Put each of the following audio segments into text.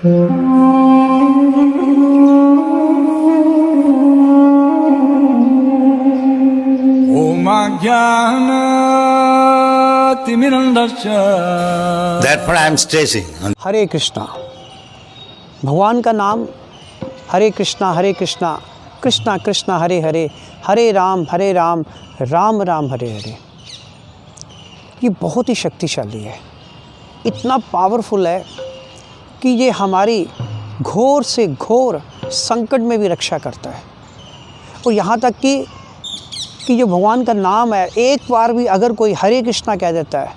Therefore I am stressing. हरे कृष्णा। भगवान का नाम हरे कृष्णा कृष्णा कृष्णा हरे हरे, हरे राम राम राम हरे हरे। ये बहुत ही शक्तिशाली है, इतना पावरफुल है कि ये हमारी घोर से घोर संकट में भी रक्षा करता है। और यहाँ तक कि जो भगवान का नाम है, एक बार भी अगर कोई हरे कृष्णा कह देता है,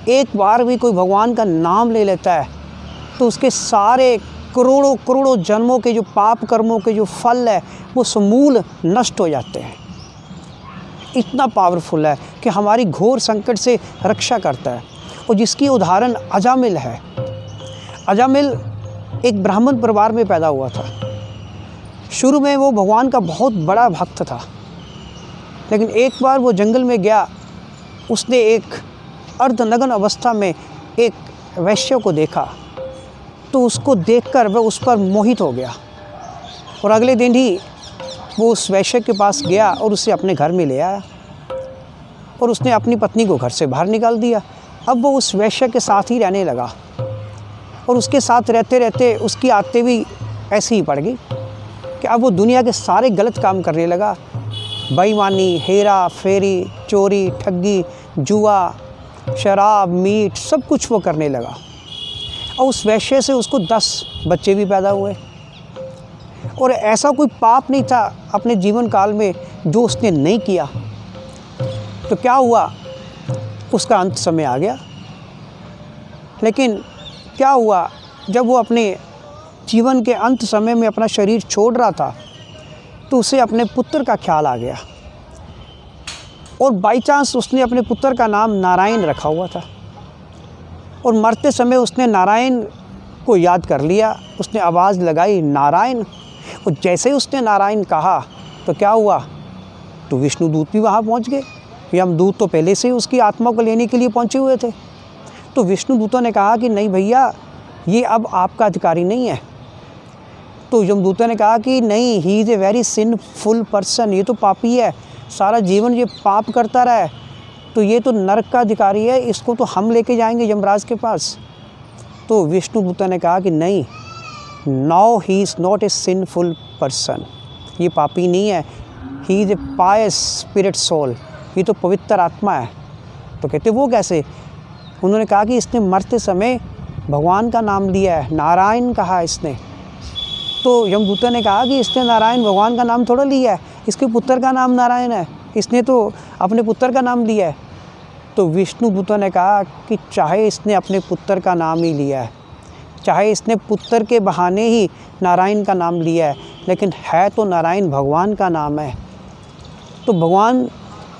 एक बार भी कोई भगवान का नाम ले लेता है, तो उसके सारे करोड़ों करोड़ों जन्मों के जो पाप कर्मों के जो फल है वो समूल नष्ट हो जाते हैं। इतना पावरफुल है कि हमारी घोर संकट से रक्षा करता है। और जिसकी उदाहरण अजामिल है। अजामिल एक ब्राह्मण परिवार में पैदा हुआ था। शुरू में वो भगवान का बहुत बड़ा भक्त था, लेकिन एक बार वो जंगल में गया, उसने एक अर्धनग्न अवस्था में एक वैश्य को देखा, तो उसको देखकर वह उस पर मोहित हो गया। और अगले दिन ही वो उस वैश्य के पास गया और उसे अपने घर में ले आया और उसने अपनी पत्नी को घर से बाहर निकाल दिया। अब वो उस वैश्य के साथ ही रहने लगा और उसके साथ रहते रहते उसकी आदतें भी ऐसी ही पड़ गई कि अब वो दुनिया के सारे गलत काम करने लगा। बेईमानी, हेरा फेरी, चोरी, ठगी, जुआ, शराब, मीट, सब कुछ वो करने लगा। और उस वैश्य से उसको 10 बच्चे भी पैदा हुए। और ऐसा कोई पाप नहीं था अपने जीवन काल में जो उसने नहीं किया। तो क्या हुआ, उसका अंत समय आ गया। लेकिन क्या हुआ, जब वो अपने जीवन के अंत समय में अपना शरीर छोड़ रहा था, तो उसे अपने पुत्र का ख्याल आ गया। और बाई चांस उसने अपने पुत्र का नाम नारायण रखा हुआ था। और मरते समय उसने नारायण को याद कर लिया, उसने आवाज़ लगाई नारायण। और जैसे ही उसने नारायण कहा तो क्या हुआ, तो विष्णुदूत भी वहाँ पहुँच गए। यमदूत तो पहले से ही उसकी आत्मा को लेने के लिए पहुँचे हुए थे। तो विष्णुदूतों ने कहा कि नहीं भैया, ये अब आपका अधिकारी नहीं है। तो यमदूतों ने कहा कि नहीं, ही is a very sinful person, ये तो पापी है, सारा जीवन ये पाप करता रहा है, तो ये तो नरक का अधिकारी है, इसको तो हम लेके जाएंगे यमराज के पास। तो विष्णुदूतों ने कहा कि नहीं, now he is not a sinful person, ये पापी नहीं है, he is a pious spirit soul, ये तो पवित्र आत्मा है। तो कहते वो कैसे? उन्होंने कहा कि इसने मरते समय भगवान का नाम लिया है, नारायण कहा इसने। तो यमदूतों ने कहा कि इसने नारायण भगवान का नाम थोड़ा लिया है, इसके पुत्र का नाम नारायण है, इसने तो अपने पुत्र का नाम लिया है। तो विष्णुदूतों ने कहा कि चाहे इसने अपने पुत्र का नाम ही लिया है, चाहे इसने पुत्र के बहाने ही नारायण का नाम लिया है, लेकिन है तो नारायण भगवान का नाम है। तो भगवान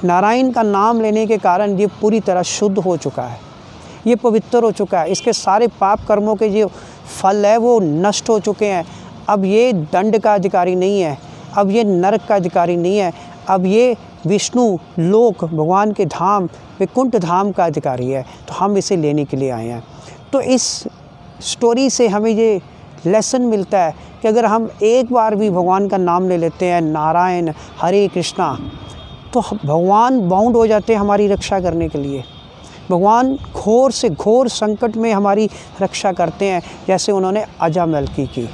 नारायण का नाम लेने के कारण ये पूरी तरह शुद्ध हो चुका है, ये पवित्र हो चुका है, इसके सारे पाप कर्मों के जो फल है वो नष्ट हो चुके हैं। अब ये दंड का अधिकारी नहीं है, अब ये नरक का अधिकारी नहीं है, अब ये विष्णु लोक भगवान के धाम वैकुंठ धाम का अधिकारी है। तो हम इसे लेने के लिए आए हैं। तो इस स्टोरी से हमें ये लेसन मिलता है कि अगर हम एक बार भी भगवान का नाम ले लेते हैं, नारायण हरे कृष्णा, तो भगवान बाउंड हो जाते हैं हमारी रक्षा करने के लिए। भगवान घोर से घोर संकट में हमारी रक्षा करते हैं, जैसे उन्होंने अजामिल की।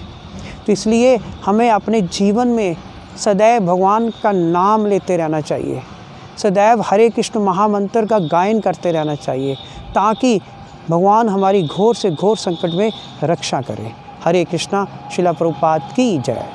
तो इसलिए हमें अपने जीवन में सदैव भगवान का नाम लेते रहना चाहिए, सदैव हरे कृष्ण महामंत्र का गायन करते रहना चाहिए, ताकि भगवान हमारी घोर से घोर संकट में रक्षा करें। हरे कृष्णा। श्रील प्रभुपाद की जय।